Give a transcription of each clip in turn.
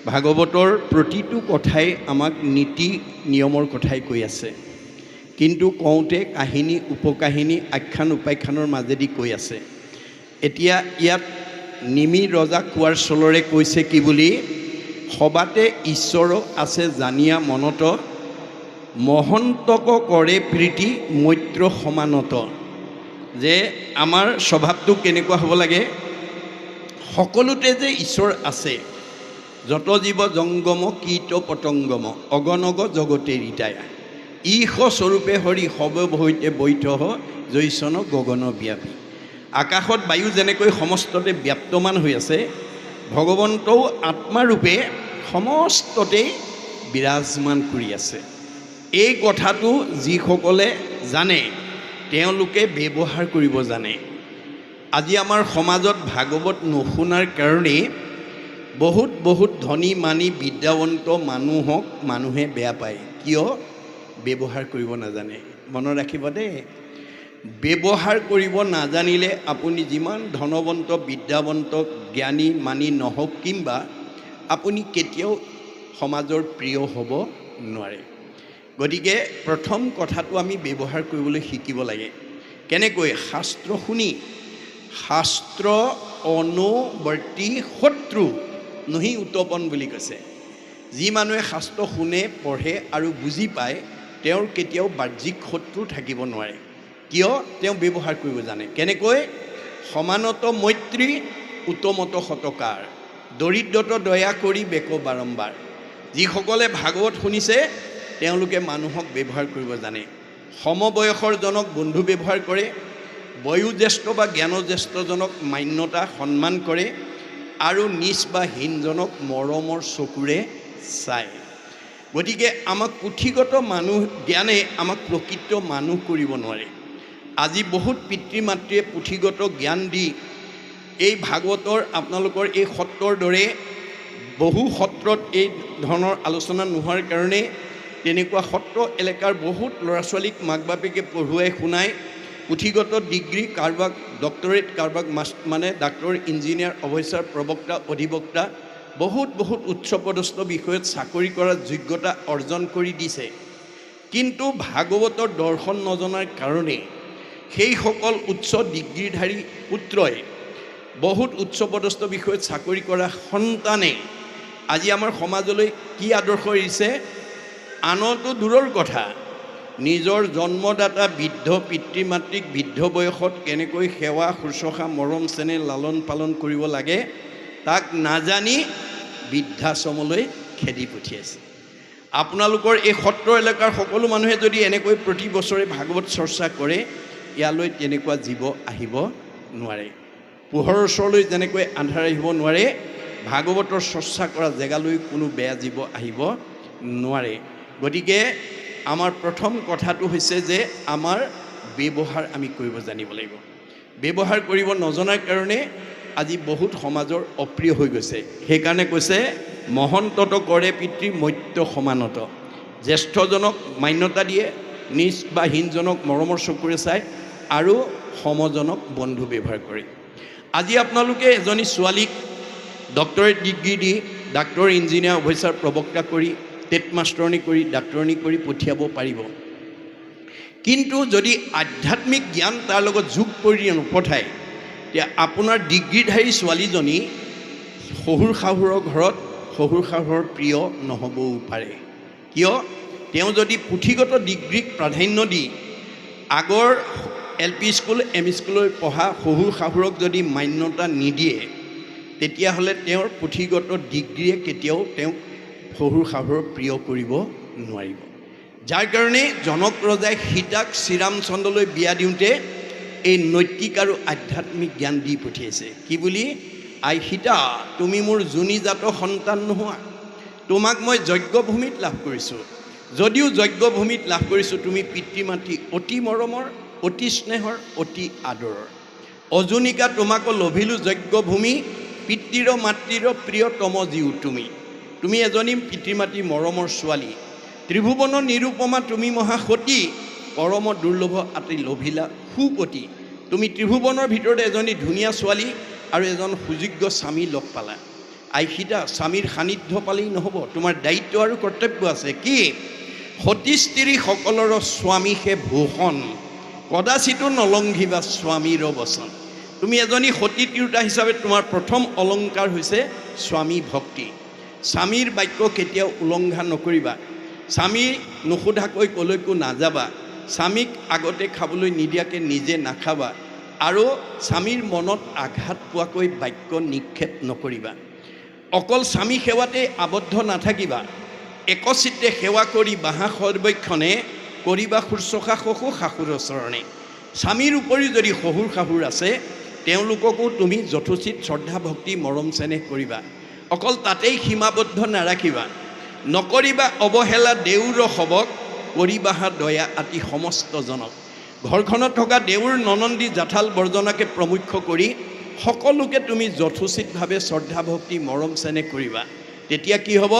ভাগৱতৰ প্ৰতিটো কথাই আমাক নীতি নিয়মৰ কথাই কৈ আছে, কিন্তু কওঁতে কাহিনী উপকাহিনী আখ্যান উপাখ্যানৰ মাজেদি কৈ আছে। এতিয়া ইয়াত নিমি ৰজা কোৱাৰ চলৰে কৈছে কি বুলি, সবাতে ঈশ্বৰ আছে জানিয়া মনত, মহন্তক কৰে প্ৰীতি মৈত্ৰ সমানত। যে আমাৰ স্বভাৱটো কেনেকুৱা হ'ব লাগে, সকলোতে যে ঈশ্বৰ আছে। যত জীৱ জংগম কীট পতংগম অগণগ জগতে ৰিতায়া, ঈশ স্বৰূপে হৰি সব সৈতে বৈঠ জৈচন গগন ব্যাপী। আকাশত বায়ু যেনেকৈ সমস্ততে ব্যাপ্তমান হৈ আছে, ভগৱন্তও আত্মাৰূপে সমস্ততে বিৰাজমান কৰি আছে। এই কথাটো যিসকলে জানে তেওঁলোকে ব্যৱহাৰ কৰিব জানে। আজি আমাৰ সমাজত ভাগৱত নুশুনাৰ কাৰণেই বহুত ধনী মানি বিদ্যাৱন্ত মানুহক মানুহে বেয়া পায়। কিয়? ব্যৱহাৰ কৰিব নাজানে। মনত ৰাখিব দেই, ব্যৱহাৰ কৰিব নাজানিলে আপুনি যিমান ধনৱন্ত বিদ্যাৱন্ত জ্ঞানী মানি নহওক কিংবা আপুনি কেতিয়াও সমাজৰ প্ৰিয় হ'ব নোৱাৰে। গতিকে প্ৰথম কথাটো আমি ব্যৱহাৰ কৰিবলৈ শিকিব লাগে। কেনেকৈ? শাস্ত্ৰ শুনি। শাস্ত্ৰ অনুবৰ্তী শত্ৰু নহি উত্তপন বুলি কৈছে। যি মানুহে শাস্ত্ৰ শুনে পঢ়ে আৰু বুজি পায় তেওঁৰ কেতিয়াও বাহ্যিক শত্ৰু থাকিব নোৱাৰে। কিয়? তেওঁ ব্যৱহাৰ কৰিব জানে। কেনেকৈ? সমানত মৈত্ৰী উত্তমত শতকাৰ, দৰিদ্ৰত দয়া কৰি বেক বাৰম্বাৰ। যিসকলে ভাগৱত শুনিছে তেওঁলোকে মানুহক ব্যৱহাৰ কৰিব জানে। সমবয়সৰ জনক বন্ধু ব্যৱহাৰ কৰে, বয়োজ্যেষ্ঠ বা জ্ঞানজ্যেষ্ঠজনক মান্যতা সন্মান কৰে আৰু নিজ বা হীনজনক মৰমৰ চকুৰে চায়। গতিকে আমাক পুথিগত মানুহ জ্ঞানে আমাক প্ৰকৃত মানুহ কৰিব নোৱাৰে। আজি বহুত পিতৃ মাতৃয়ে পুথিগত জ্ঞান দি এই ভাগৱতৰ আপোনালোকৰ এই সত্ৰৰ দৰে বহু সত্ৰত এই ধৰণৰ আলোচনা নোহোৱাৰ কাৰণে তেনেকুৱা সত্ৰ এলেকাৰ বহুত ল'ৰা ছোৱালীক মাক বাপেকে পঢ়ুৱাই শুনাই পুথিগত ডিগ্ৰী, কাৰোবাক ডক্টৰেট, কাৰোবাক মানে ডাক্তৰ, ইঞ্জিনিয়াৰ, অফিচাৰ, প্ৰবক্তা, অধিবক্তা, বহুত উচ্চপদস্থ বিষয়ত চাকৰি কৰাৰ যোগ্যতা অৰ্জন কৰি দিছে। কিন্তু ভাগৱতৰ দৰ্শন নজনাৰ কাৰণে সেইসকল উচ্চ ডিগ্ৰীধাৰী পুত্ৰই, বহুত উচ্চপদস্থ বিষয়ত চাকৰি কৰা সন্তানে আজি আমাৰ সমাজলৈ কি আদৰ্শ এৰিছে? আনতো দূৰৰ কথা, নিজৰ জন্মদাতা বৃদ্ধ পিতৃ মাতৃক বৃদ্ধ বয়সত কেনেকৈ সেৱা শুশ্ৰূষা মৰম চেনেহ লালন পালন কৰিব লাগে তাক নাজানি বৃদ্ধাশ্ৰমলৈ খেদি পঠিয়াইছে। আপোনালোকৰ এই সত্ৰ এলেকাৰ সকলো মানুহে যদি এনেকৈ প্ৰতি বছৰে ভাগৱত চৰ্চা কৰে, ইয়ালৈ তেনেকুৱা জীৱ আহিব নোৱাৰে। পোহৰৰ ওচৰলৈ যেনেকৈ আন্ধাৰ আহিব নোৱাৰে, ভাগৱতৰ চৰ্চা কৰা জেগালৈ কোনো বেয়া জীৱ আহিব নোৱাৰে। গতিকে আমাৰ প্ৰথম কথাটো হৈছে যে আমাৰ ব্যৱহাৰ আমি কৰিব জানিব লাগিব। ব্যৱহাৰ কৰিব নজনাৰ কাৰণে আজি বহুত সমাজৰ অপ্ৰিয় হৈ গৈছে। সেইকাৰণে কৈছে মহন্তত কৰে পিতৃ মৈত্ৰ সমানত। জ্যেষ্ঠজনক মান্যতা দিয়ে, নিজ বা হীনজনক মৰমৰ চকুৰে চায় আৰু সমজনক বন্ধু ব্যৱহাৰ কৰে। আজি আপোনালোকে এজনী ছোৱালীক ডক্টৰেট ডিগ্ৰী দি ডাক্তৰ, ইঞ্জিনিয়াৰ, অফিচাৰ, প্ৰবক্তা কৰি টেট মাষ্টৰণী কৰি ডাক্তৰণী কৰি পঠিয়াব পাৰিব। কিন্তু যদি আধ্যাত্মিক জ্ঞান তাৰ লগত যোগ কৰি নপঠায়, তেতিয়া আপোনাৰ ডিগ্ৰীধাৰী ছোৱালীজনী শহুৰ শাহুৰৰ ঘৰত শহুৰ শাহুৰৰ প্ৰিয় নহ'বও পাৰে। কিয়? তেওঁ যদি পুথিগত ডিগ্ৰীক প্ৰাধান্য দি আগৰ LP স্কুল ME স্কুললৈ পঢ়া শহুৰ শাহুৰক যদি মান্যতা নিদিয়ে, তেতিয়াহ'লে তেওঁৰ পুথিগত ডিগ্ৰীয়ে কেতিয়াও তেওঁক শহুৰ শাহুৰৰ প্ৰিয় কৰিব নোৱাৰিব। যাৰ কাৰণে জনক ৰজাই সীতাক শ্ৰীৰামচন্দ্ৰলৈ বিয়া দিওঁতে এই নৈতিক আৰু আধ্যাত্মিক জ্ঞান দি পঠিয়াইছে। কি বুলি? আই সীতা, তুমি মোৰ যোনিজাত সন্তান নোহোৱা, তোমাক মই যজ্ঞভূমিত লাভ কৰিছোঁ। যদিও যজ্ঞভূমিত লাভ কৰিছোঁ, তুমি পিতৃ মাতৃ অতি মৰমৰ, অতি স্নেহৰ, অতি আদৰৰ। অজুনিকা তোমাকো লভিলোঁ যজ্ঞভূমি, পিতৃৰ মাতৃৰ প্ৰিয়তম জীও তুমি। তুমি এজনী পিতৃ মাতৃ মৰমৰ ছোৱালী, ত্ৰিভুৱন নিৰূপমা তুমি মহাসতী, পৰম দুৰ্লভ আতি লভিলা সুপতি। তুমি ত্ৰিভুৱনৰ ভিতৰতে এজনী ধুনীয়া ছোৱালী আৰু এজন সুযোগ্য স্বামী লগ পালা। আইসিতা স্বামীৰ সান্নিধ্য পালেই নহ'ব, তোমাৰ দায়িত্ব আৰু কৰ্তব্য আছে। কি? সতী স্ত্ৰীসকলৰ স্বামী হে ভূষণ, কদাচিতো নলংঘিবা স্বামীৰ বচন। তুমি এজনী সতী তিৰোতা হিচাপে তোমাৰ প্ৰথম অলংকাৰ হৈছে স্বামী ভক্তি। স্বামীৰ বাক্য কেতিয়াও উলংঘা নকৰিবা। স্বামী নুসোধাকৈ ক'লৈকো নাযাবা। স্বামীক আগতে খাবলৈ নিদিয়াকৈ নিজে নাখাবা। আৰু স্বামীৰ মনত আঘাত পোৱাকৈ বাক্য নিক্ষেপ নকৰিবা। অকল স্বামী সেৱাতে আবদ্ধ নাথাকিবা। একচিত্তে সেৱা কৰি বাহা সৰ্বক্ষণে কৰিবা শুশ্ৰূষা শহুৰ শাহুৰ চৰণে। স্বামীৰ উপৰিও যদি শহুৰ শাহুৰ আছে তেওঁলোককো তুমি যথোচিত শ্ৰদ্ধা ভক্তি মৰম চেনেহ কৰিবা। অকল তাতেই সীমাবদ্ধ নাৰাখিবা। নকৰিবা অৱহেলা দেউৰ সবক, কৰিবাহা দয়া আতি সমস্তজনক। ঘৰখনত থকা দেউৰ ননন্দী জাঠাল বৰ্জনাকে প্ৰমুখ্য কৰি সকলোকে তুমি যথোচিতভাৱে শ্ৰদ্ধা ভক্তি মৰম চেনেহ কৰিবা। তেতিয়া কি হ'ব?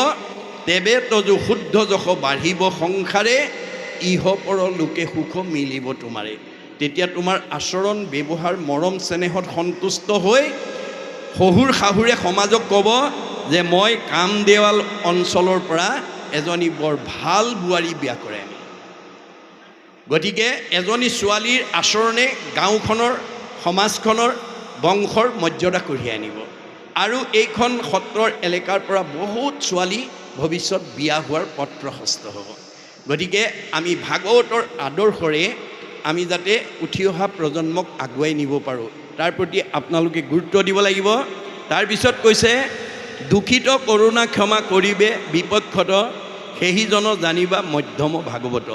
তেবে তজু শুদ্ধ যশ বাঢ়িব সংসাৰে, ইহ পৰ লোকে সুখ মিলিব তোমাৰে। তেতিয়া তোমাৰ আচৰণ ব্যৱহাৰ মৰম চেনেহত সন্তুষ্ট হৈ শহুৰ শাহুৰে সমাজক ক'ব যে মই কামদেৱাল অঞ্চলৰ পৰা এজনী বৰ ভাল বোৱাৰী বিয়া কৰে আমি। গতিকে এজনী ছোৱালীৰ আচৰণে গাঁওখনৰ সমাজখনৰ বংশৰ মৰ্যাদা কঢ়িয়াই আনিব। আৰু এইখন সত্ৰৰ এলেকাৰ পৰা বহুত ছোৱালী ভৱিষ্যত বিয়া হোৱাৰ পথ প্ৰশস্ত হ'ব। গতিকে আমি ভাগৱতৰ আদৰ্শৰে আমি যাতে উঠি অহা প্ৰজন্মক আগুৱাই নিব পাৰোঁ তাৰ প্ৰতি আপোনালোকে গুৰুত্ব দিব লাগিব। তাৰপিছত কৈছে দুখিত কৰোণা ক্ষমা কৰিবে বিপক্ষত, সেইজন জানিবা মধ্যম ভাগৱত।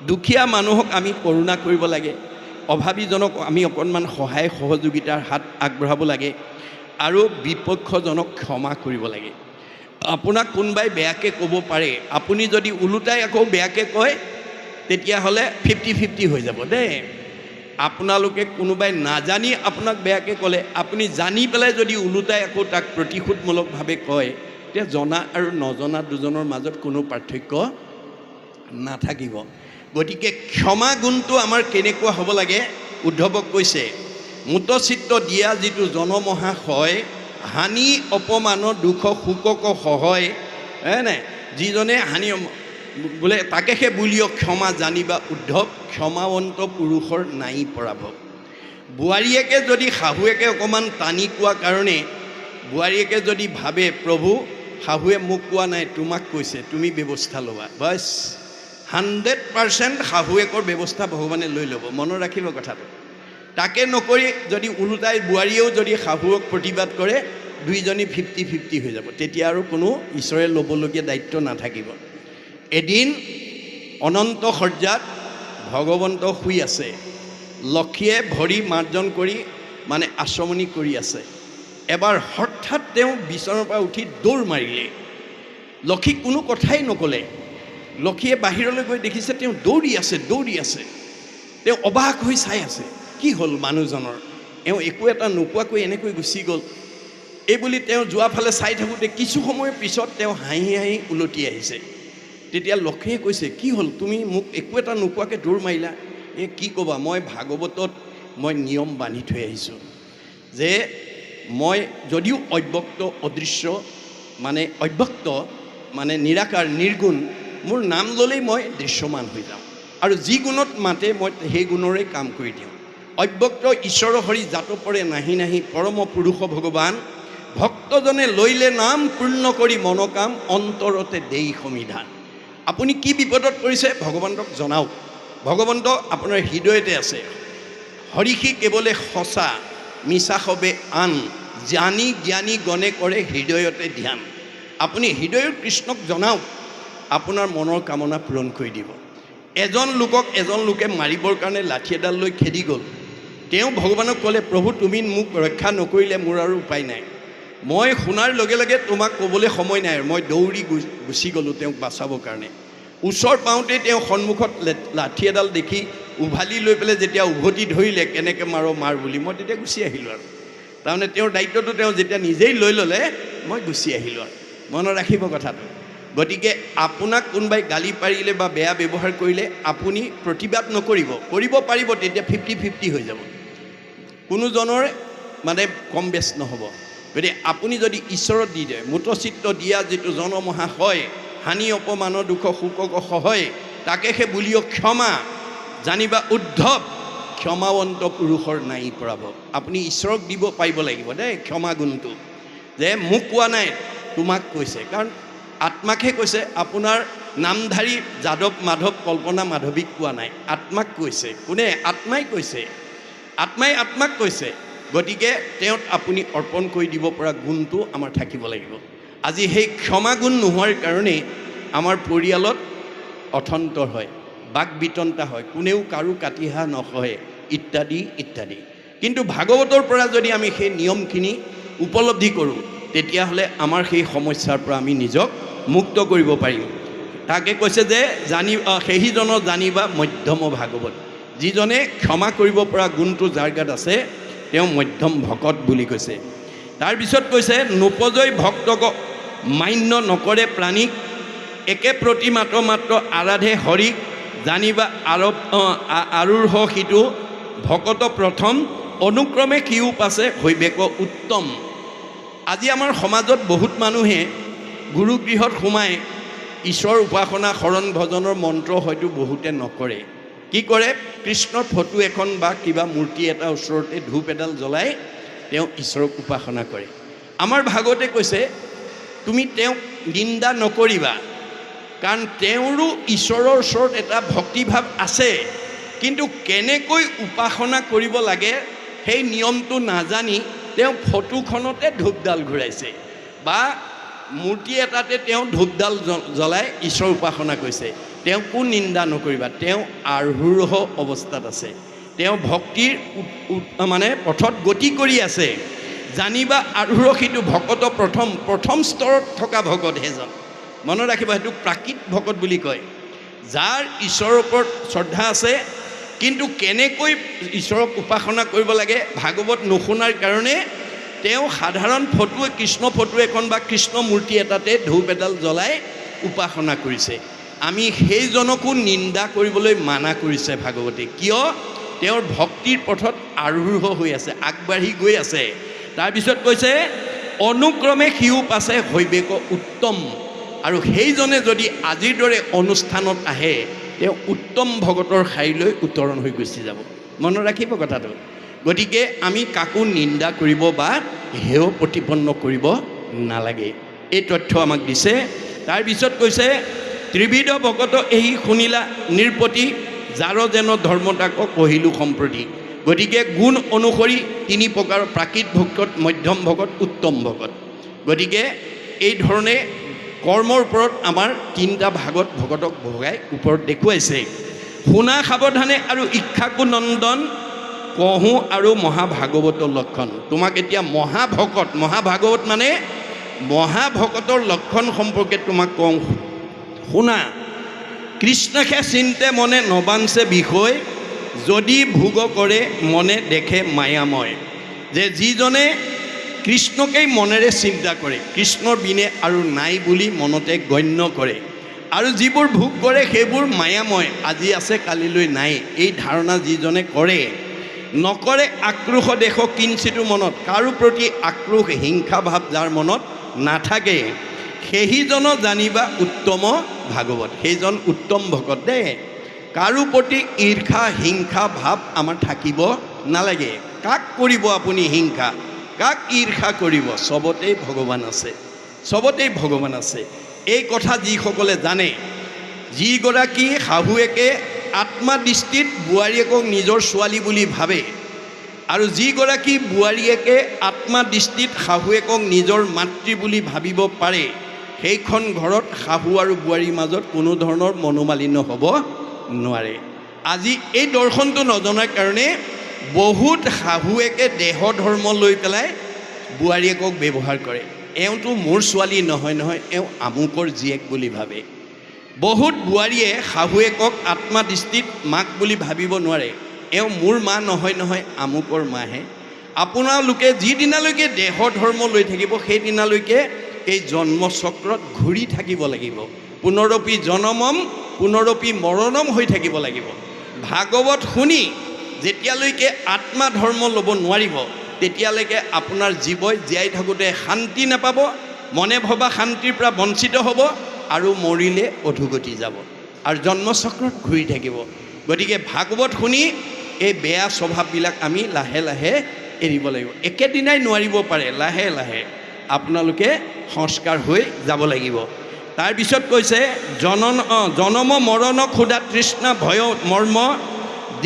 দুখীয়া মানুহক আমি কৰোণা কৰিব লাগে, অভাৱীজনক আমি অকণমান সহায় সহযোগিতাৰ হাত আগবঢ়াব লাগে, আৰু বিপক্ষজনক ক্ষমা কৰিব লাগে। আপোনাক কোনোবাই বেয়াকৈ ক'ব পাৰে, আপুনি যদি ওলোটাই আকৌ বেয়াকৈ কয় তেতিয়াহ'লে 50-50 হৈ যাব দেই। আপোনালোকে কোনোবাই নাজানি আপোনাক বেয়াকৈ ক'লে, আপুনি জানি পেলাই যদি ওলোটাই আকৌ তাক প্ৰতিশোধমূলকভাৱে কয়, তেতিয়া জনা আৰু নজনা দুজনৰ মাজত কোনো পাৰ্থক্য নাথাকিব। গতিকে ক্ষমা গুণটো আমাৰ কেনেকুৱা হ'ব লাগে? উদ্ধৱক কৈছে মূতচিত্ত দিয়া যিটো জনমহাশয়, হানি অপমান দুখ শোকক সহয়। নাই যিজনে হানি বোলে তাকেহে বুলিও ক্ষমা জানিবা উদ্ধৱ, ক্ষমাৱন্ত পুৰুষৰ নাই পৰাভৱ। বোৱাৰীয়েকে যদি শাহুৱেকে অকণমান টানি কোৱা কাৰণে বোৱাৰীয়েকে যদি ভাবে প্ৰভু শাহুৱে মোক কোৱা নাই তোমাক কৈছে তুমি ব্যৱস্থা ল'বা, বাছ 100% শাহুৱেকৰ ব্যৱস্থা ভগৱানে লৈ ল'ব। মনত ৰাখিব কথাটো। তাকে নকৰি যদি ওলোটাই বোৱাৰীয়েও যদি শাহুৱেক প্ৰতিবাদ কৰে, দুইজনী 50-50 হৈ যাব। তেতিয়া আৰু কোনো ঈশ্বৰে ল'বলগীয়া দায়িত্ব নাথাকিব। এদিন অনন্ত শয্যাত ভগৱন্ত শুই আছে। লক্ষীয়ে ভৰি মাৰ্জন কৰি মানে আচমনি কৰি আছে। এবাৰ হঠাৎ তেওঁ বিচনাৰ পৰা উঠি দৌৰ মাৰিলে। লক্ষীক কোনো কথাই নক'লে। লক্ষীয়ে বাহিৰলৈ গৈ দেখিছে তেওঁ দৌৰি আছে। তেওঁ অবাক হৈ চাই আছে, কি হ'ল মানুহজনৰ? এওঁ একো এটা নোকোৱাকৈ এনেকৈ গুচি গ'ল। এই বুলি তেওঁ যোৱা ফালে চাই থাকোঁতে কিছু সময়ৰ পিছত তেওঁ হাঁহি হাঁহি উলটি আহিছে। তেতিয়া লক্ষীয়ে কৈছে, কি হ'ল তুমি মোক একো এটা নোকোৱাকৈ দৌৰ মাৰিলা? এই কি ক'বা, মই ভাগৱতত মই নিয়ম বান্ধি থৈ আহিছোঁ যে মই যদিও অব্যক্ত অদৃশ্য অব্যক্ত নিৰাকাৰ নিৰ্গুণ, মোৰ নাম ল'লেই মই দৃশ্যমান হৈ যাওঁ, আৰু যি গুণত মাতে মই সেই গুণৰে কাম কৰি দিওঁ। অব্যক্ত ঈশ্বৰ হৰি জাত পৰে নাহি নাহি, পৰম পুৰুষ ভগৱান ভক্তজনে লৈলে নাম, পূৰ্ণ কৰি মনোকাম অন্তৰতে দেই সমিধান। আপুনি কি বিপদত পৰিছে ভগৱন্তক জনাওক। ভগৱন্ত আপোনাৰ হৃদয়তে আছে। হৰিষি কেৱলে সঁচা, মিছা সবে আন, জানি জ্ঞানী গণে কৰে হৃদয়তে ধ্যান। আপুনি হৃদয়ৰ কৃষ্ণক জনাওক, আপোনাৰ মনৰ কামনা পূৰণ কৰি দিব। এজন লোকে মাৰিবৰ কাৰণে লাঠি এডাল লৈ খেদি গ'ল। তেওঁ ভগৱানক ক'লে, প্ৰভু তুমি মোক ৰক্ষা নকৰিলে মোৰ আৰু উপায় নাই। মই শুনাৰ লগে লগে তোমাক ক'বলৈ সময় নাই, মই দৌৰি গুচি গ'লোঁ তেওঁক বাচাবৰ কাৰণে। ওচৰ পাওঁতেই তেওঁ সন্মুখত লাঠি এডাল দেখি উভালি লৈ পেলাই যেতিয়া উভতি ধৰিলে কেনেকৈ মাৰ বুলি, মই তেতিয়া গুচি আহিলোঁ। আৰু তাৰমানে তেওঁৰ দায়িত্বটো তেওঁ যেতিয়া নিজেই লৈ ল'লে, মই গুচি আহিলোঁ। আৰু মনত ৰাখিব কথাটো। গতিকে আপোনাক কোনোবাই গালি পাৰিলে বা বেয়া ব্যৱহাৰ কৰিলে আপুনি প্ৰতিবাদ নকৰিব। কৰিব পাৰিব, তেতিয়া 50-50 হৈ যাব। কোনোজনৰ কম বেছ নহ'ব। গতিকে আপুনি যদি ঈশ্বৰত দি দিয়ে, মূতচিত্ত দিয়া যিটো জনমহা হয়, হানি অপমানৰ দুখ শোকক সহয়, তাকে সেই বুলিও ক্ষমা জানিবা উদ্ধৱ, ক্ষমাৱন্ত পুৰুষৰ নাই পৰাভৱ। আপুনি ঈশ্বৰক দিব পাৰিব লাগিব দেই ক্ষমা গুণটো, যে মোক কোৱা নাই তোমাক কৈছে, কাৰণ আত্মাকহে কৈছে। আপোনাৰ নামধাৰী যাদৱ মাধৱ কল্পনা মাধৱীক কোৱা নাই, আত্মাক কৈছে। কোনে? আত্মাই কৈছে, আত্মাই আত্মাক কৈছে। গতিকে তেওঁত আপুনি অৰ্পণ কৰি দিব পৰা গুণটো আমাৰ থাকিব লাগিব। আজি সেই ক্ষমা গুণ নোহোৱাৰ কাৰণেই আমাৰ পৰিয়ালত অথন্তৰ হয়, বাক বিতন্তা হয়, কোনেও কাৰো কাটিহা নসহে, ইত্যাদি ইত্যাদি। কিন্তু ভাগৱতৰ পৰা যদি আমি সেই নিয়মখিনি উপলব্ধি কৰোঁ, তেতিয়াহ'লে আমাৰ সেই সমস্যাৰ পৰা আমি নিজক মুক্ত কৰিব পাৰিম। তাকে কৈছে যে সেইজনক জানিবা মধ্যম ভাগৱত, যিজনে ক্ষমা কৰিব পৰা গুণটো যাৰ গাত আছে তেওঁ মধ্যম ভকত বুলি কৈছে। তাৰপিছত কৈছে নোপজয় ভক্তক মান্য নকৰে প্ৰাণীক, একে প্ৰতি মাত্ৰ আৰাধে হৰিক, জানিবা আৰুহ সিটো ভকত প্ৰথম, অনুক্ৰমে সিও পাছে হৈবেক উত্তম। আজি আমাৰ সমাজত বহুত মানুহে গুৰুগৃহত সোমাই ঈশ্বৰ উপাসনা শৰণ ভজনৰ মন্ত্ৰ হয়তো বহুতে নকৰে। কি কৰে? কৃষ্ণৰ ফটো এখন বা কিবা মূৰ্তি এটা ওচৰতে ধূপ এডাল জ্বলাই তেওঁ ঈশ্বৰক উপাসনা কৰে। আমাৰ ভাগৱতে কৈছে তুমি তেওঁক নিন্দা নকৰিবা, কাৰণ তেওঁৰো ঈশ্বৰৰ ওচৰত এটা ভক্তিভাৱ আছে, কিন্তু কেনেকৈ উপাসনা কৰিব লাগে সেই নিয়মটো নাজানি তেওঁ ফটোখনতে ধূপডাল ঘূৰাইছে বা মূৰ্তি এটাতে তেওঁ ধূপডাল জ্বলাই ঈশ্বৰ উপাসনা কৰিছে। তেওঁকো নিন্দা নকৰিবা, তেওঁ আৰূঢ় অৱস্থাত আছে, তেওঁ ভক্তিৰ মানে পথত গতি কৰি আছে। জানিবা আৰূঢ় সিটো ভকত প্ৰথম স্তৰত থকা ভকত সেইজন। মনত ৰাখিব, সেইটো প্ৰাকৃত ভকত বুলি কয়, যাৰ ঈশ্বৰৰ ওপৰত শ্ৰদ্ধা আছে, কিন্তু কেনেকৈ ঈশ্বৰক উপাসনা কৰিব লাগে ভাগৱত নুশুনাৰ কাৰণে তেওঁ সাধাৰণ ফটো, কৃষ্ণ ফটো এখন বা কৃষ্ণ মূৰ্তি এটাতে ধূপ এডাল জ্বলাই উপাসনা কৰিছে। আমি সেইজনকো নিন্দা কৰিবলৈ মানা কৰিছে ভাগৱতী। কিয়? তেওঁৰ ভক্তিৰ পথত আৰূঢ় হৈ আছে, আগবাঢ়ি গৈ আছে। তাৰপিছত কৈছে অনুক্ৰমে সিও পাছে হৈবেক উত্তম, আৰু সেইজনে যদি আজিৰ দৰে অনুষ্ঠানত আহে তেওঁ উত্তম ভগতৰ শাৰীলৈ উত্তৰণ হৈ গুচি যাব। মনত ৰাখিব কথাটো। গতিকে আমি কাকো নিন্দা কৰিব বা হেয় প্ৰতিপন্ন কৰিব নালাগে, এই তথ্য আমাক দিছে। তাৰপিছত কৈছে ত্ৰিবিধ ভকত এই শুনিলা নিৰপতি, যাৰ যেন ধৰ্মতাক কহিলোঁ সম্প্ৰতি। গতিকে গুণ অনুসৰি তিনি প্ৰকাৰ, প্ৰাকৃত ভকত, মধ্যম ভকত, উত্তম ভকত। গতিকে এই ধৰণে কৰ্মৰ ওপৰত আমাৰ তিনিটা ভাগত ভকতক ভগাই ওপৰত দেখুৱাইছে। শুনা সাৱধানে আৰু ইক্ষাকু নন্দন, কহোঁ আৰু মহাভাগৱতৰ লক্ষণ। তোমাক এতিয়া মহাভাগৱত মানে মহাভকতৰ লক্ষণ সম্পৰ্কে তোমাক কওঁ, শুনা। কৃষ্ণকে চিন্তে মনে নবাঞ্চে বিষয়, যদি ভোগ কৰে মনে দেখে মায়াময়। যে যিজনে কৃষ্ণকেই মনেৰে চিন্তা কৰে, কৃষ্ণৰ বিনে আৰু নাই বুলি মনতে গণ্য কৰে, আৰু যিবোৰ ভোগ কৰে সেইবোৰ মায়াময়, আজি আছে কালিলৈ নাই, এই ধাৰণা যিজনে কৰে, নকৰে আক্ৰোশ দেশ কিঞ্চিতো মনত, কাৰো প্ৰতি আক্ৰোশ হিংসা ভাৱ যাৰ মনত নাথাকে, সেইজন জানিবা উত্তম ভাগৱত। সেইজন উত্তম ভকত দেই। কাৰো প্ৰতি ঈৰ্ষা হিংসা ভাৱ আমাৰ থাকিব নালাগে। কাক কৰিব আপুনি হিংসা, কাক ঈৰ্ষা কৰিব? চবতেই ভগৱান আছে, চবতেই ভগৱান আছে। এই কথা যিসকলে জানে, যিগৰাকী শাহুৱেকে আত্মা দৃষ্টিত বোৱাৰীয়েকক নিজৰ ছোৱালী বুলি ভাবে, আৰু যিগৰাকী বোৱাৰীয়েকে আত্মা দৃষ্টিত শাহুৱেকক নিজৰ মাতৃ বুলি ভাবিব পাৰে, সেইখন ঘৰত শাহু আৰু বোৱাৰীৰ মাজত কোনো ধৰণৰ মনোমালিন্য হ'ব নোৱাৰে। আজি এই দৰ্শনটো নজনাৰ কাৰণে বহুত শাহুৱেকে দেহ ধৰ্ম লৈ পেলাই বোৱাৰীয়েকক ব্যৱহাৰ কৰে। এওঁতো মোৰ ছোৱালী নহয়, এওঁ আমুকৰ জীয়েক বুলি ভাবে। বহুত বোৱাৰীয়ে শাহুৱেকক আত্মা দৃষ্টিত মাক বুলি ভাবিব নোৱাৰে, এওঁ মোৰ মা নহয়, আমুকৰ মাহে। আপোনালোকে যিদিনালৈকে দেহ ধৰ্ম লৈ থাকিব সেইদিনালৈকে এই জন্মচক্ৰত ঘূৰি থাকিব লাগিব। পুনৰপি জনমম পুনৰপি মৰণম হৈ থাকিব লাগিব। ভাগৱত শুনি যেতিয়ালৈকে আত্মা ধৰ্ম ল'ব নোৱাৰিব, তেতিয়ালৈকে আপোনাৰ জীৱই জীয়াই থাকোঁতে শান্তি নাপাব, মনে ভবা শান্তিৰ পৰা বঞ্চিত হ'ব আৰু মৰিলে অধোগতি যাব আৰু জন্মচক্ৰত ঘূৰি থাকিব। গতিকে ভাগৱত শুনি এই বেয়া স্বভাৱবিলাক আমি লাহে লাহে এৰিব লাগিব। একেদিনাই নোৱাৰিব পাৰে, লাহে লাহে আপোনালোকে সংস্কাৰ হৈ যাব লাগিব। তাৰপিছত কৈছে জনম মৰণ ক্ষুধা তৃষ্ণা ভয় মৰ্ম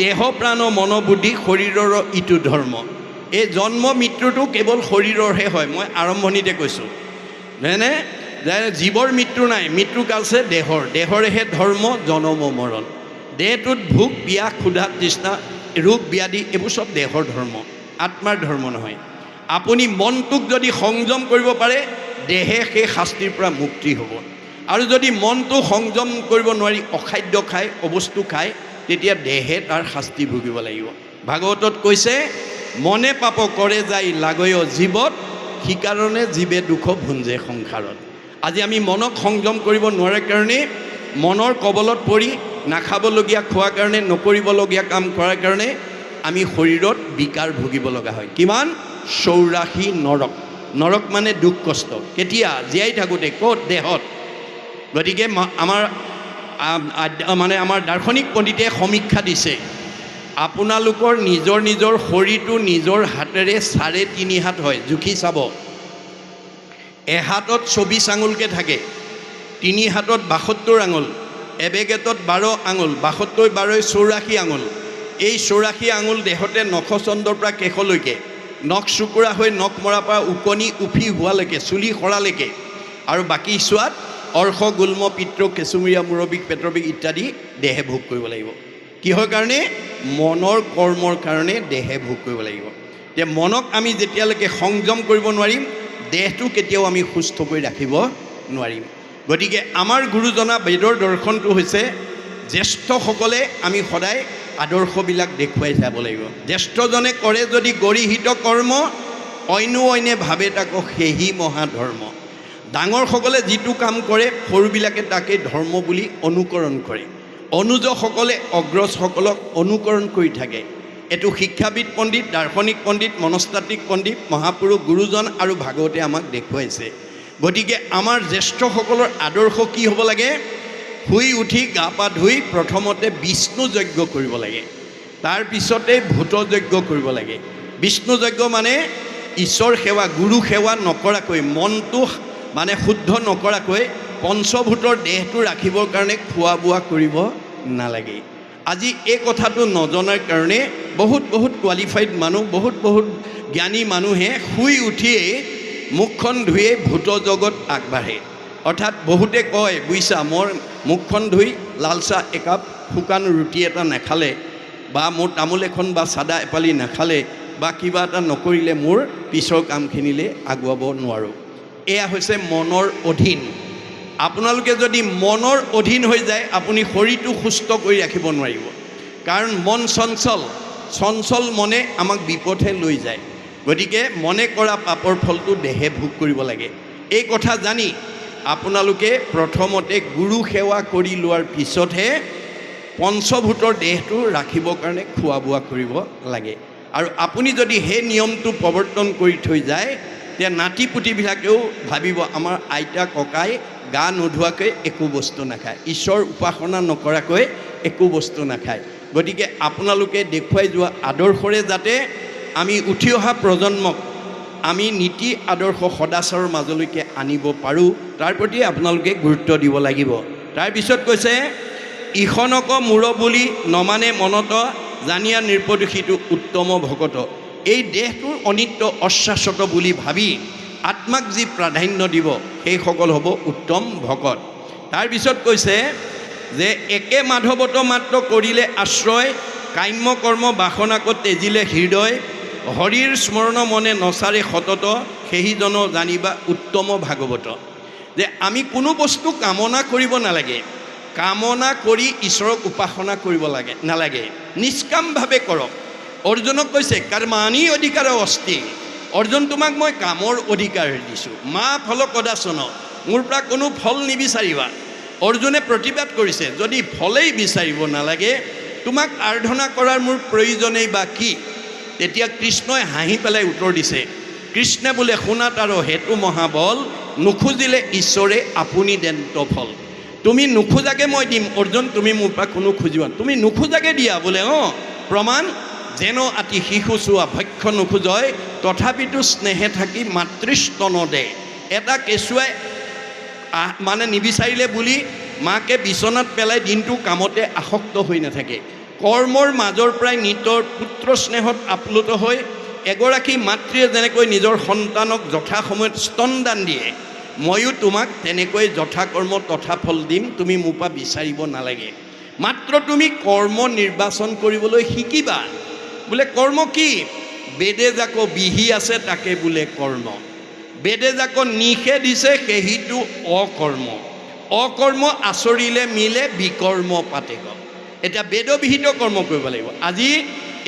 দেহ প্ৰাণ মনোবুদ্ধি শৰীৰৰ ইটো ধৰ্ম। এই জন্ম মৃত্যুটো কেৱল শৰীৰৰহে হয়, মই আৰম্ভণিতে কৈছোঁ যেনে জীৱৰ মৃত্যু নাই, মৃত্যু কালছে দেহৰেহে ধৰ্ম জনম মৰণ। দেহটোত ভোক পিয়াহ ক্ষুধা তৃষ্ণা ৰোগ ব্যাধি এইবোৰ চব দেহৰ ধৰ্ম, আত্মাৰ ধৰ্ম নহয়। আপুনি মনটোক যদি সংযম কৰিব পাৰে দেহে সেই শাস্তিৰ পৰা মুক্তি হ'ব। আৰু যদি মনটো সংযম কৰিব নোৱাৰি অখাদ্য খায় অবস্তু খায় তেতিয়া দেহে তাৰ শাস্তি ভুগিব লাগিব। ভাগৱতত কৈছে মনে পাপ কৰে যায় লাগয় জীৱত সিকাৰণে জীৱে দুখ ভুঞ্জে সংসাৰত। আজি আমি মনক সংযম কৰিব নোৱাৰাৰ কাৰণে মনৰ কবলত পৰি নাখাবলগীয়া খোৱাৰ কাৰণে নকৰিবলগীয়া কাম কৰাৰ কাৰণে আমি শৰীৰত বিকাৰ ভুগিব লগা হয়। কিমান 84 নৰক। নৰক মানে দুখ কষ্ট। কেতিয়া? জীয়াই থাকোঁতে। ক'ত? দেহত। গতিকে আমাৰ দাৰ্শনিক পণ্ডিতে সমীক্ষা দিছে আপোনালোকৰ নিজৰ শৰীৰটো নিজৰ হাতেৰে 3.5 হাত হয়, জুখি চাব। এহাতত 24 আঙুলকৈ থাকে, 3 হাতত 72 আঙুল, এবেগেটত 12 আঙুল, 72 12 84 আঙুল। এই 84 আঙুল দেহতে নখচন্দৰ পৰা কেশলৈকে, নখ চুকুৰা হৈ নখ মৰাৰ পৰা ওকণি উফি হোৱালৈকে, চুলি সৰালৈকে, আৰু বাকী চোৱাত অৰ্শ গুল্ম পিত্ৰ কেঁচুমৰীয়া মূৰবিষ পেটৰ বিষ ইত্যাদি দেহে ভোগ কৰিব লাগিব। কিহৰ কাৰণে? মনৰ কৰ্মৰ কাৰণে দেহে ভোগ কৰিব লাগিব। এতিয়া মনক আমি যেতিয়ালৈকে সংযম কৰিব নোৱাৰিম দেহটো কেতিয়াও আমি সুস্থ কৰি ৰাখিব নোৱাৰিম। গতিকে আমাৰ গুৰুজনা বেদৰ দৰ্শনটো হৈছে জ্যেষ্ঠসকলে আমি সদায় আদৰ্শবিলাক দেখুৱাই যাব লাগিব। জ্যেষ্ঠজনে কৰে যদি গৰিহিত কৰ্ম অন্যে ভাবে তাকো সেহি মহাধৰ্ম। ডাঙৰসকলে যিটো কাম কৰে সৰুবিলাকে তাকে ধৰ্ম বুলি অনুকৰণ কৰে। অনুজসকলে অগ্ৰজসকলক অনুকৰণ কৰি থাকে। এইটো শিক্ষাবিদ পণ্ডিত, দাৰ্শনিক পণ্ডিত, মনস্তাত্ত্বিক পণ্ডিত, মহাপুৰুষ গুৰুজন আৰু ভাগৱতে আমাক দেখুৱাইছে। গতিকে আমাৰ জ্যেষ্ঠসকলৰ আদৰ্শ কি হ'ব লাগে? শুই উঠি গা পা ধুই প্ৰথমতে বিষ্ণু যজ্ঞ কৰিব লাগে, তাৰপিছতে ভূত যজ্ঞ কৰিব লাগে। বিষ্ণু যজ্ঞ মানে ঈশ্বৰ সেৱা, গুৰু সেৱা নকৰাকৈ, মনটো মানে শুদ্ধ নকৰাকৈ পঞ্চভূতৰ দেহটো ৰাখিবৰ কাৰণে খোৱা বোৱা কৰিব নালাগে। আজি এই কথাটো নজনাৰ কাৰণে বহুত কোৱালিফাইড মানুহ, বহুত জ্ঞানী মানুহে শুই উঠিয়েই মুখখন ধুয়ে ভূত জগত আগবাঢ়ে। অৰ্থাৎ বহুতে কয় বুইছা, মোৰ মুখখন ধুই লাল চাহ একাপ শুকান ৰুটি এটা নাখালে বা মোৰ তামোল এখন বা চাদা এপালি নাখালে বা কিবা এটা নকৰিলে মোৰ পিছৰ কামখিনিলৈ আগুৱাব নোৱাৰোঁ। এয়া হৈছে মনৰ অধীন। আপোনালোকে যদি মনৰ অধীন হৈ যায় আপুনি শৰীৰটো সুস্থ কৰি ৰাখিব নোৱাৰিব। কাৰণ মন চঞ্চল মনে আমাক বিপথে লৈ যায়। গতিকে মনে কৰা পাপৰ ফলটো দেহে ভোগ কৰিব লাগে। এই কথা জানি আপোনালোকে প্ৰথমতে গুৰু সেৱা কৰি লোৱাৰ পিছতহে পঞ্চভূতৰ দেহটো ৰাখিবৰ কাৰণে খোৱা বোৱা কৰিব লাগে। আৰু আপুনি যদি সেই নিয়মটো প্ৰৱৰ্তন কৰি থৈ যায় তেতিয়া নাতি পুতিবিলাকেও ভাবিব আমাৰ আইতা ককাই গা নোধোৱাকৈ একো বস্তু নাখায়, ঈশ্বৰ উপাসনা নকৰাকৈ একো বস্তু নাখায়। গতিকে আপোনালোকে দেখুৱাই যোৱা আদৰ্শৰে যাতে আমি উঠি অহা প্ৰজন্মক আমি নীতি আদৰ্শ সদাচাৰৰ মাজলৈকে আনিব পাৰোঁ তাৰ প্ৰতি আপোনালোকে গুৰুত্ব দিব লাগিব। তাৰপিছত কৈছে ইখনক মূৰ বুলি নমানে মনত জানিয়া নিৰ্পদোষিটো উত্তম ভকত। এই দেহটোৰ অনিত্য অশ্বাশ্বত বুলি ভাবি আত্মাক যি প্ৰাধান্য দিব সেইসকল হ'ব উত্তম ভকত। তাৰপিছত কৈছে যে একে মাধৱত মাত্ৰ কৰিলে আশ্ৰয়, কাম্য কৰ্ম বাসনাক তেজিলে হৃদয়, হৰিৰ স্মৰণ মনে নচাৰে সতত, সেইজন জানিবা উত্তম ভাগৱত। যে আমি কোনো বস্তু কামনা কৰিব নালাগে, কামনা কৰি ঈশ্বৰক উপাসনা কৰিব নালাগে, নিষ্কামভাৱে কৰক। অৰ্জুনক কৈছে কৰ্মাণি অধিকাৰ অস্তি, অৰ্জুন তোমাক মই কামৰ অধিকাৰ দিছোঁ, মা ফল কদাচন, মোৰ পৰা কোনো ফল নিবিচাৰিবা। অৰ্জুনে প্ৰতিবাদ কৰিছে যদি ফলেই বিচাৰিব নালাগে তোমাক আৰাধনা কৰাৰ মোৰ প্ৰয়োজনেই বা কি? তেতিয়া কৃষ্ণই হাঁহি পেলাই উত্তৰ দিছে, কৃষ্ণে বোলে শুনাত আৰু হেতু মহাবল, নুখুজিলে ঈশ্বৰে আপুনি দেন্ত ফল। তুমি নুখোজাকে মই দিম অৰ্জুন, তুমি মোৰ পৰা কোনো খুজিবা, তুমি নুখোজাকে দিয়া বোলে। প্ৰমাণ যেন আতি শিশু চোৱা ভক্ষ নোখোজয়, তথাপিতো স্নেহে থাকি মাতৃস্তন দে। এটা কেঁচুৱাই মানে নিবিচাৰিলে বুলি মাকে বিচনাত পেলাই দিনটো কামতে আসক্ত হৈ নাথাকে। কৰ্মৰ মাজৰ পৰাই নিজৰ পুত্ৰ স্নেহত আপ্লুত হৈ এগৰাকী মাতৃয়ে যেনেকৈ নিজৰ সন্তানক যথাসময়ত স্তনদান দিয়ে, ময়ো তোমাক তেনেকৈ যথাকৰ্ম তথা ফল দিম, তুমি মোৰ পৰা বিচাৰিব নালাগে। মাত্ৰ তুমি কৰ্ম নিৰ্বাচন কৰিবলৈ শিকিবা। বোলে কৰ্ম কি? বেদে যাক বিহি আছে তাকে বোলে কৰ্ম, বেদে যাক নিষেধ দিছে সেইটো অকৰ্ম, অকৰ্ম আচৰিলে মিলে বিকৰ্ম পাতেক। এতিয়া বেদবিহিত কৰ্ম কৰিব লাগিব। আজি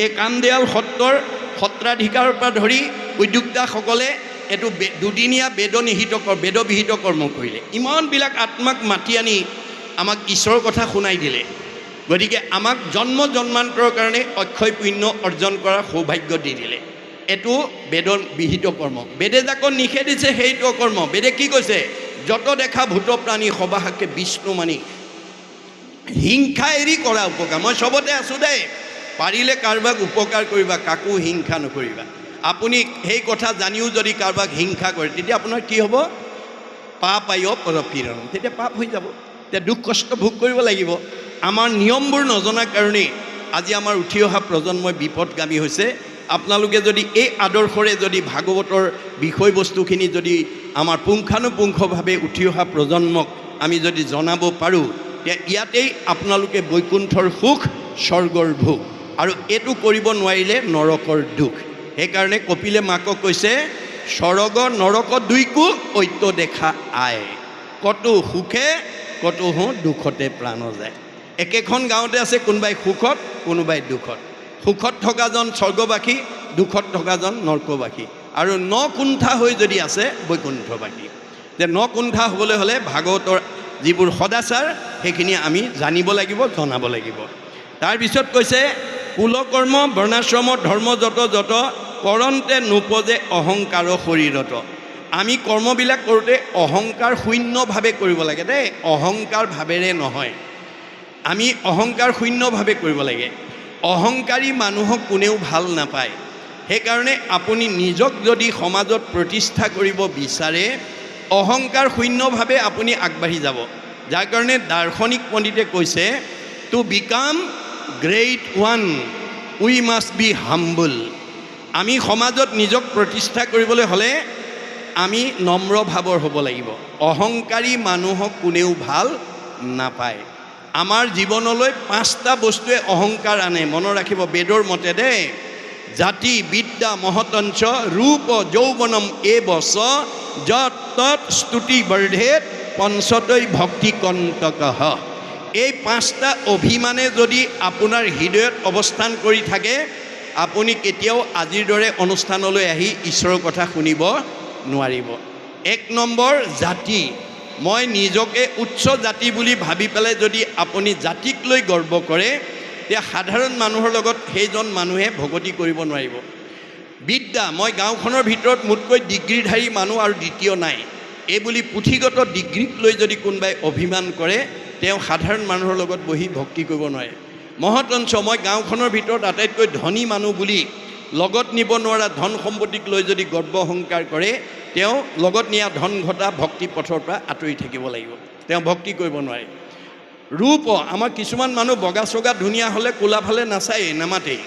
এই কামদেৱাল সত্ৰৰ সত্ৰাধিকাৰৰ পৰা ধৰি উদ্যোক্তাসকলে এইটো দুদিনীয়া বেদবিহিত কৰ্ম কৰিলে। ইমানবিলাক আত্মাক মাতি আনি আমাক ঈশ্বৰৰ কথা শুনাই দিলে। গতিকে আমাক জন্ম জন্মান্তৰৰ কাৰণে অক্ষয় পুণ্য অৰ্জন কৰাৰ সৌভাগ্য দি দিলে। এইটো বেদবিহিত কৰ্ম। বেদে যাক নিষেধ দিছে সেইটো কৰ্ম। বেদে কি কৈছে? যত দেখা ভূত প্ৰাণী সবাহাকে বিষ্ণু মানি, হিংসা এৰি কৰা উপকাৰ। মই চবতে আছোঁ দেই, পাৰিলে কাৰোবাক উপকাৰ কৰিবা, কাকো হিংসা নকৰিবা। আপুনি সেই কথা জানিও যদি কাৰোবাক হিংসা কৰে, তেতিয়া আপোনাৰ কি হ'ব? পাপ আয় পৰপীড়ন, তেতিয়া পাপ হৈ যাব, তেতিয়া দুখ কষ্ট ভোগ কৰিব লাগিব। আমাৰ নিয়মবোৰ নজনাৰ কাৰণেই আজি আমাৰ উঠি অহা প্ৰজন্মই বিপদগামী হৈছে। আপোনালোকে যদি এই আদৰ্শৰে যদি ভাগৱতৰ বিষয়বস্তুখিনি যদি আমাৰ পুংখানুপুংখভাৱে উঠি অহা প্ৰজন্মক আমি যদি জনাব পাৰোঁ, তেতিয়া ইয়াতেই আপোনালোকে বৈকুণ্ঠৰ সুখ, স্বৰ্গৰ ভোগ, আৰু এইটো কৰিব নোৱাৰিলে নৰকৰ দুখ। সেইকাৰণে কপিলে মাকক কৈছে, স্বৰ্গ নৰক দুইকো ঐত্য দেখা আয়, কতো সুখে কতো দুখতে প্ৰাণ যায়। একেখন গাঁৱতে আছে, কোনোবাই সুখত কোনোবাই দুখত। সুখত থকাজন স্বৰ্গবাসী, দুখত থকাজন নৰকবাসী, আৰু নকুণ্ঠা হৈ যদি আছে বৈকুণ্ঠবাসী। যে নকুণ্ঠা হ'বলৈ হ'লে ভাগৱতৰ যিবোৰ সদাচাৰ সেইখিনি আমি জানিব লাগিব, জনাব লাগিব। তাৰপিছত কৈছে, কুলকৰ্ম বৰ্ণাশ্ৰম ধৰ্ম যত যত কৰন্তে নোপজে অহংকাৰ শৰীৰত। আমি কৰ্মবিলাক কৰোঁতে অহংকাৰ শূন্যভাৱে কৰিব লাগে দেই, অহংকাৰ ভাৱেৰে নহয়। আমি অহংকাৰ শূন্যভাৱে কৰিব লাগে। অহংকাৰী মানুহক কোনেও ভাল নাপায়। সেইকাৰণে আপুনি নিজক যদি সমাজত প্ৰতিষ্ঠা কৰিব বিচাৰে, অহংকাৰ শূন্যভাৱে আপুনি আগবাঢ়ি যাব। যাৰ কাৰণে দাৰ্শনিক পণ্ডিতে কৈছে, to become great one we must be humble. আমি সমাজত নিজক প্ৰতিষ্ঠা কৰিবলৈ হ'লে আমি নম্ৰ ভাৱৰ হ'ব লাগিব। অহংকাৰী মানুহক কোনেও ভাল নাপায়। আমাৰ জীৱনলৈ 5টা বস্তুৱে অহংকাৰ আনে, মনত ৰাখিব বেদৰ মতে দেই। জাতি বিদ্যা মহতঞ্চ ৰূপ যৌৱনম এবচ যত তৎ স্তুতি বৰ্ধেত পঞ্চতৈ ভক্তি কণ্টকঃ। এই 5টা অভিমানে যদি আপোনাৰ হৃদয়ত অৱস্থান কৰি থাকে, আপুনি কেতিয়াও আজিৰ দৰে অনুষ্ঠানলৈ আহি ঈশ্বৰৰ কথা শুনিব নোৱাৰিব। 1 নম্বৰ জাতি। মই নিজকে উচ্চ জাতি বুলি ভাবি পেলাই যদি আপুনি জাতিক লৈ গৰ্ব কৰে, তেতিয়া সাধাৰণ মানুহৰ লগত সেইজন মানুহে ভগতি কৰিব নোৱাৰিব। বিদ্যা, মই গাঁওখনৰ ভিতৰত মোতকৈ ডিগ্ৰীধাৰী মানুহ আৰু দ্বিতীয় নাই, এই বুলি পুথিগত ডিগ্ৰীক লৈ যদি কোনোবাই অভিমান কৰে, তেওঁ সাধাৰণ মানুহৰ লগত বহি ভক্তি কৰিব নোৱাৰে। মহতঞ্চ, মই গাঁওখনৰ ভিতৰত আটাইতকৈ ধনী মানুহ বুলি লগত নিব নোৱাৰা ধন সম্পত্তিক লৈ যদি গৰ্ব অহংকাৰ কৰে, তেওঁ লগত নিয়া ধন ঘটা ভক্তি পথৰ পৰা আঁতৰি থাকিব লাগিব, তেওঁ ভক্তি কৰিব নোৱাৰে। ৰূপ, আমাৰ কিছুমান মানুহ বগা চগা ধুনীয়া হ'লে কোলাফালে নাচায়েই, নামাতেই।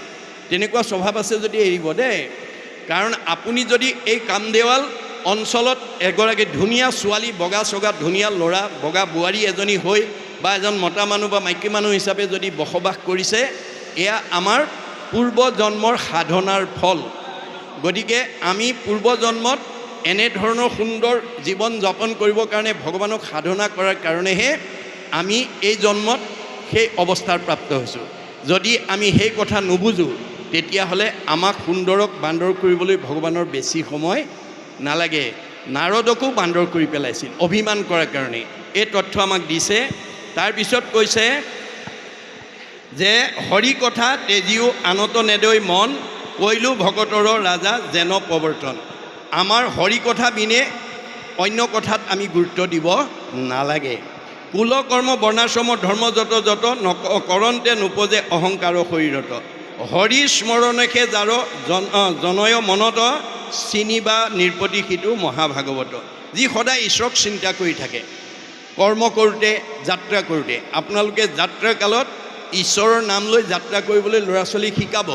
তেনেকুৱা স্বভাৱ আছে যদি এৰিব দেই। কাৰণ আপুনি যদি এই কামদেৱাল অঞ্চলত এগৰাকী ধুনীয়া ছোৱালী, বগা চগা ধুনীয়া ল'ৰা, বগা বোৱাৰী এজনী হৈ বা এজন মতা মানুহ বা মাইকী মানুহ হিচাপে যদি বসবাস কৰিছে, এয়া আমাৰ পূৰ্বজন্মৰ সাধনাৰ ফল। গতিকে আমি পূৰ্বজন্মত এনেধৰণৰ সুন্দৰ জীৱন যাপন কৰিবৰ কাৰণে ভগৱানক সাধনা কৰাৰ কাৰণেহে আমি এই জন্মত সেই অৱস্থাৰ প্ৰাপ্ত হৈছোঁ। যদি আমি সেই কথা নুবুজোঁ, তেতিয়াহ'লে আমাক সুন্দৰক বান্দৰ কৰিবলৈ ভগৱানৰ বেছি সময় নালাগে। নাৰদকো বান্দৰ কৰি পেলাইছিল অভিমান কৰাৰ কাৰণে। এই তথ্য আমাক দিছে। তাৰপিছত কৈছে যে হৰি কথা তেজিও আনত নেদৈ মন, কৈলো ভকতৰ ৰাজা যেন প্ৰৱৰ্তন। আমাৰ হৰি কথা বিনে অন্য কথাত আমি গুৰুত্ব দিব নালাগে। কুল কৰ্ম বৰ্ণাশ্ৰম ধৰ্ম যত যত কৰন্তে নোপজে অহংকাৰ শৰীৰত। হৰি স্মৰণেখে যাৰ জনয় মনত চিনিবা নিৰ্পতি সিটো মহাভাগৱত। যি সদায় ঈশ্বৰক চিন্তা কৰি থাকে কৰ্ম কৰোঁতে যাত্ৰা কৰোঁতে। আপোনালোকে যাত্ৰাৰ কালত ঈশ্বৰৰ নাম লৈ যাত্ৰা কৰিবলৈ ল'ৰা ছোৱালীক শিকাব।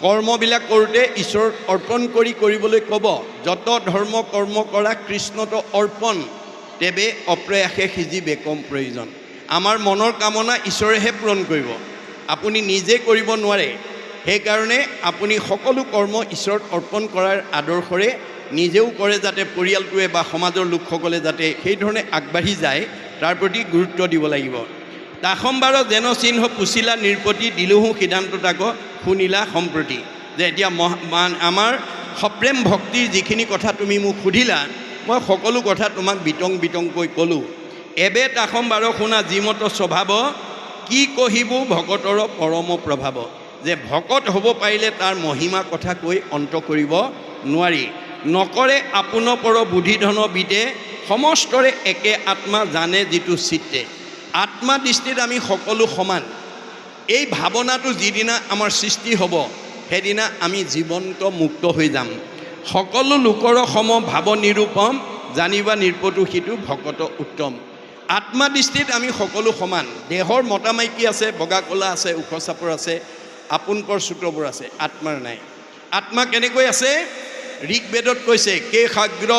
কৰ্মবিলাক কৰোঁতে ঈশ্বৰ অৰ্পণ কৰিবলৈ ক'ব। যত ধৰ্ম কৰ্ম কৰা কৃষ্ণত অৰ্পণ তেবে অপ্ৰয়াসে সিজিবে কম প্ৰয়োজন। আমাৰ মনৰ কামনা ঈশ্বৰেহে পূৰণ কৰিব, আপুনি নিজে কৰিব নোৱাৰে। সেইকাৰণে আপুনি সকলো কৰ্ম ঈশ্বৰত অৰ্পণ কৰাৰ আদৰ্শৰে নিজেও কৰে, যাতে পৰিয়ালটোৱে বা সমাজৰ লোকসকলে যাতে সেইধৰণে আগবাঢ়ি যায় তাৰ প্ৰতি গুৰুত্ব দিব লাগিব। তাসম্বাৰ যেন চিহ্ন পুচিলা নিৰ্পতি দিলোহো সিদ্ধান্ত তাক শুনিলা সম্প্ৰতি। যে এতিয়া আমাৰ সপ্ৰেম ভক্তিৰ যিখিনি কথা তুমি মোক সুধিলা, মই সকলো কথা তোমাক বিতংকৈ ক'লোঁ। এবে তাসম্বাৰ শুনা যিমত স্বভাৱ কি কহিব ভকতৰ পৰম প্ৰভাৱ। যে ভকত হ'ব পাৰিলে তাৰ মহিমা কথা কৈ অন্ত কৰিব নোৱাৰি। নকৰে আপোন পৰ বুদ্ধিধন বিদে সমস্তৰে একে আত্মা জানে যিটো চিত্তে। আত্মা দৃষ্টিত আমি সকলো সমান। এই ভাৱনাটো যিদিনা আমাৰ সৃষ্টি হ'ব সেইদিনা আমি জীৱন্ত মুক্ত হৈ যাম। সকলো লোকৰ সম ভাৱ নিৰূপম জানিবা নিৰ্পতু সিটো ভকত উত্তম। আত্মা দৃষ্টিত আমি সকলো সমান। দেহৰ মতা মাইকী আছে, বগা ক'লা আছে, ওখ চাপৰ আছে, আপোন পৰ চুটবোৰ আছে, আত্মাৰ নাই। আত্মা কেনেকৈ আছে? ঋগ্বেদত কৈছে কেশাগ্ৰ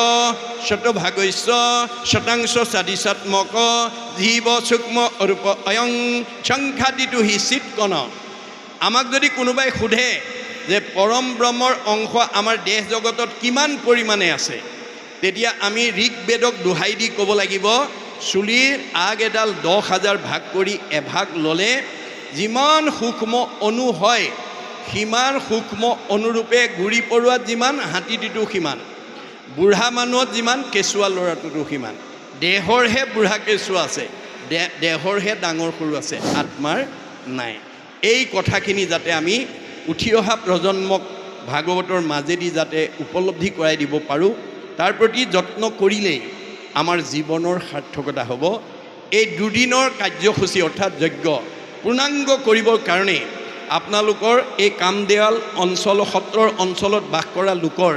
শতভাগস্য শতাংশ স্বাদিচাত্মক জীৱ সূক্ষ্ম অৰূপ অয়ং সংখ্যাদিটো হি চিৎকণ। আমাক যদি কোনোবাই সোধে যে পৰম ব্ৰহ্মৰ অংশ আমাৰ দেহ জগতত কিমান পৰিমাণে আছে, তেতিয়া আমি ঋগ্বেদক দোহাই দি ক'ব লাগিব চুলিৰ আগ এডাল 10,000 ভাগ কৰি এভাগ ল'লে যিমান সূক্ষ্ম অণু হয় সিমান সূক্ষ্ম অনুৰূপে গুৰি পৰুৱাত যিমান হাতীটিটো সিমান, বুঢ়া মানুহত যিমান কেঁচুৱা ল'ৰাটোতো সিমান। দেহৰহে বুঢ়া কেঁচুৱা আছে, দেহৰহে ডাঙৰ সৰু আছে, আত্মাৰ নাই। এই কথাখিনি যাতে আমি উঠি অহা প্ৰজন্মক ভাগৱতৰ মাজেদি যাতে উপলব্ধি কৰাই দিব পাৰোঁ, তাৰ প্ৰতি যত্ন কৰিলেই আমাৰ জীৱনৰ সাৰ্থকতা হ'ব। এই দুদিনৰ কাৰ্যসূচী অৰ্থাৎ যজ্ঞ পূৰ্ণাংগ কৰিবৰ কাৰণে আপোনালোকৰ এই কামদেৱাল অঞ্চল সত্ৰৰ অঞ্চলত বাস কৰা লোকৰ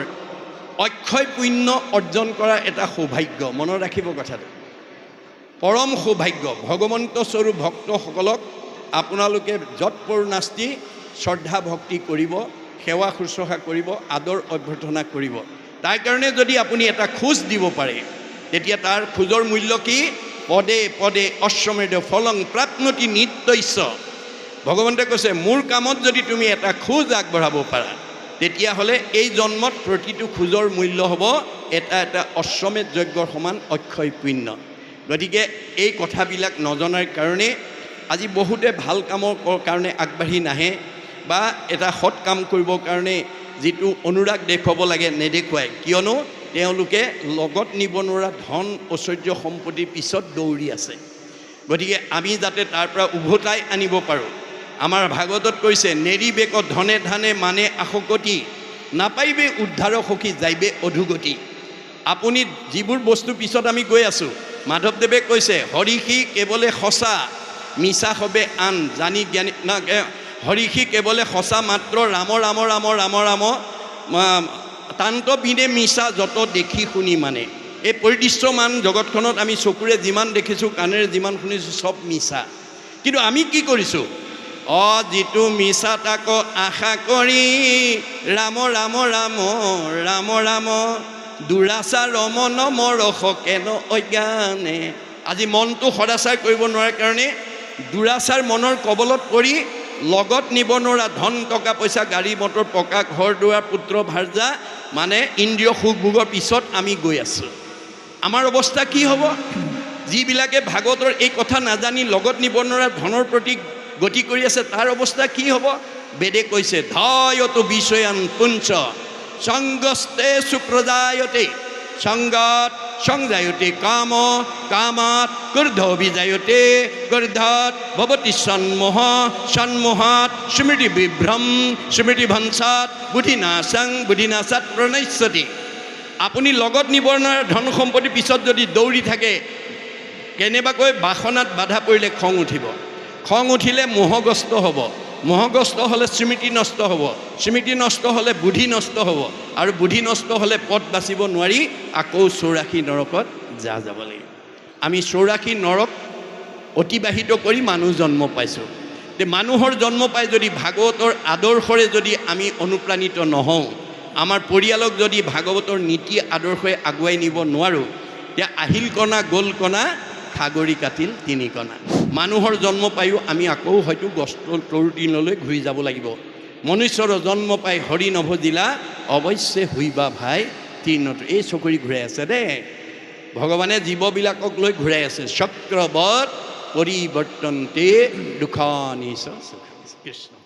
অক্ষয় পুণ্য অৰ্জন কৰা এটা সৌভাগ্য। মনত ৰাখিব কথাটো, পৰম সৌভাগ্য। ভগৱন্ত স্বৰূপ ভক্তসকলক আপোনালোকে যৎপৰ নাস্তি শ্ৰদ্ধা ভক্তি কৰিব, সেৱা শুশ্ৰূষা কৰিব, আদৰ অভ্যৰ্থনা কৰিব। তাৰ কাৰণে যদি আপুনি এটা খোজ দিব পাৰে তেতিয়া তাৰ খোজৰ মূল্য কি? পদে পদে অশ্বমেধ ফলং প্ৰাপ্নতি নিত্যস্য। ভগৱন্তে কৈছে মোৰ কামত যদি তুমি এটা খোজ আগবঢ়াব পাৰা তেতিয়াহ'লে এই জন্মত প্ৰতিটো খোজৰ মূল্য হ'ব এটা অশ্বমেধ যজ্ঞৰ সমান অক্ষয় পুণ্য। গতিকে এই কথাবিলাক নজনাৰ কাৰণে আজি বহুতে ভাল কামৰ কাৰণে আগবাঢ়ি নাহে বা এটা সৎ কাম কৰিবৰ কাৰণে যিটো অনুৰাগ দেখুৱাব লাগে নেদেখুৱায়। কিয়নো তেওঁলোকে লগত নিব নোৱাৰা ধন ঐশ্বৰ্য সম্পত্তিৰ পিছত দৌৰি আছে। গতিকে আমি যাতে তাৰ পৰা উভতাই আনিব পাৰোঁ। আমাৰ ভাগৱতত কৈছে নেৰিবেক ধনে ধানে মানে আশকতি নাপাইবে উদ্ধাৰ সখী যাইবে অধুগতি। আপুনি যিবোৰ বস্তু পিছত আমি গৈ আছোঁ, মাধৱদেৱে কৈছে হৰিষি কেৱলে সঁচা মিছা হবে আন জানি জ্ঞানী না, হৰিষি কেৱলে সঁচা মাত্ৰ ৰাম ৰাম ৰাম ৰাম ৰাম তান্ত বিনে মিছা যত দেখি শুনি মানে। এই পৰিদৃশ্যমান জগতখনত আমি চকুৰে যিমান দেখিছোঁ, কাণেৰে যিমান শুনিছোঁ, চব মিছা। কিন্তু আমি কি কৰিছোঁ? যিটো মিছা তাক আশা কৰি ৰাম ৰাম ৰাম ৰাম ৰাম দুৰাচাৰ মন মৰস কেন অজ্ঞানে। আজি মনটো সদাচাৰ কৰিব নোৱাৰাৰ কাৰণে দুৰাচাৰ মনৰ কবলত পৰি লগত নিব নোৱাৰা ধন টকা পইচা গাড়ী মটৰ পকা ঘৰ দুৱাৰ পুত্ৰ ভাৰ্যা মানে ইন্দ্ৰিয় সুখ ভোগৰ পিছত আমি গৈ আছোঁ। আমাৰ অৱস্থা কি হ'ব? যিবিলাকে ভাগৱতৰ এই কথা নাজানি লগত নিব নোৱাৰা ধনৰ প্ৰতি গতি কৰি আছে তাৰ অৱস্থা কি হ'ব? বেদে কৈছে ধায়তো বিষয়ান পুঞ্চ সংগস্তে সুপ্ৰজায়তে সংগত সংজায়তে কাম কামাত ক্ৰোধ বিজায়তে ক্ৰোধাৎ ভবতি সন্মোহ সন্মোহাৎ স্মৃতি বিভ্ৰম স্মৃতি ভংসাৎ বুদ্ধিনাশং বুদ্ধিনাশাৎ প্ৰণশ্যতি। আপুনি লগত নিব নোৱাৰা ধন সম্পত্তি পিছত যদি দৌৰি থাকে, কেনেবাকৈ বাসনাত বাধা পৰিলে খং উঠিব, খং উঠিলে মোহগ্ৰস্ত হ'ব, মোহগ্ৰস্ত হ'লে স্মৃতি নষ্ট হ'ব, স্মৃতি নষ্ট হ'লে বুদ্ধি নষ্ট হ'ব, আৰু বুদ্ধি নষ্ট হ'লে পথ বাচিব নোৱাৰি আকৌ 84 নৰকত যাব লাগিব। আমি 84 নৰক অতিবাহিত কৰি মানুহ জন্ম পাইছোঁ। মানুহৰ জন্ম পাই যদি ভাগৱতৰ আদৰ্শৰে যদি আমি অনুপ্ৰাণিত নহওঁ, আমাৰ পৰিয়ালক যদি ভাগৱতৰ নীতি আদৰ্শই আগুৱাই নিব নোৱাৰোঁ, তেতিয়া আহিল কণা গ'ল কণা সাগৰী কাটিল 3 কণা। মানুহৰ জন্ম পায়ো আমি আকৌ হয়তো গস্ত তৰুদিনলৈ ঘূৰি যাব লাগিব। মনুষ্যৰ জন্ম পাই হৰি নভজিলা অৱশ্যে হুইবা ভাই তৃণত। এই চকৰি ঘূৰাই আছে দেই, ভগৱানে জীৱবিলাকক লৈ ঘূৰাই আছে। চক্ৰবত পৰিৱৰ্তনতে দুঃখানিচ কৃষ্ণ।